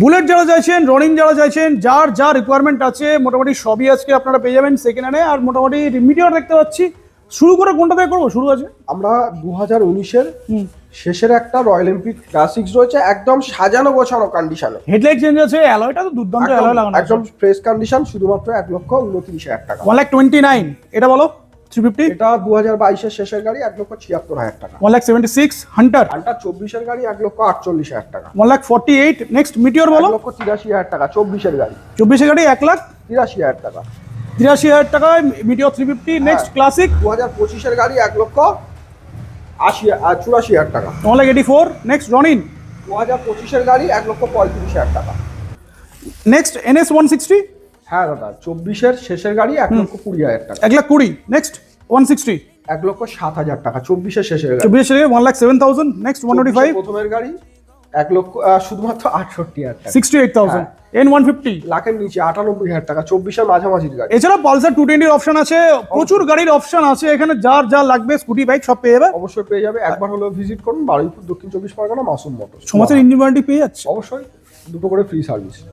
Bullet যারা চাইছেন, রনিং যারা চাইছেন, যার যা রিকোয়ারমেন্ট আছে মোটামুটি সবই আজকে আপনারা পেয়ে যাবেন সেকেন্ড হ্যান্ডে। আর মোটামুটি মিটিওর দেখতে পাচ্ছি। শুরু করে কোনটা থেকে করবো? শুরু আছে আমরা 2019-এর শেষের একটা রয়্যাল এনফিল্ড ক্লাসিক্স রয়েছে, একদম সাজানো গোছানো কন্ডিশনে। হেডলাইট চেঞ্জ আছে, অ্যালয়টা তো দুর্দান্ত অ্যালয় লাগানো, একদম ফ্রেশ কন্ডিশন, শুধুমাত্র 1,29,000 টাকা। 1,29,000। এটা বলো 350। এটা 2022-এর শেষের গাড়ি, 1,76,000 টাকা। 1,76,000 হান্টার। হান্টার 24-এর গাড়ি, 1,48,000 টাকা। 1,48,000। নেক্সট মিটিওর বলো 1,83,000 টাকা। 24-এর গাড়ি, 24 গাড়ি 1,83,000 টাকা। 83,000 টাকায় মিটিওর 350। নেক্সট ক্লাসিক 2025-এর গাড়ি, 1,84,000 টাকা। 1,84,000। নেক্সট রনিন 2025-এর গাড়ি, 1,35,000 টাকা। Next NS 160। হ্যাঁ দাদা, 24-এর শেষের গাড়ি, 1,20,000 টাকা। 1,20,000। নেক্সট 160। 1,07,000 টাকা। 24-এর শেষের গাড়ি। 24 1,07,000। নেক্সট 125। প্রথমের গাড়ি, শুধুমাত্র 68,000 টাকা। 68,000। N150 লাখের নিচে, 98,000 টাকা। 24-এর মাঝামাঝির গাড়ি। এছাড়া পালসার 220 এর অপশন আছে, প্রচুর গাড়ির অপশন আছে এখানে। যার যা লাগবে স্কুটি বাইক সব পেয়ে যাবে। অবশ্যই পেয়ে যাবে। একবার হলেও ভিজিট করুন বারুইপুর, দক্ষিণ 24 পরগনা, মাসুম মোটরস। 6 মাসের ইঞ্জিন ওয়ারেন্টি পেয়ে যাচ্ছে। অবশ্যই 2টো করে ফ্রি সার্ভিস।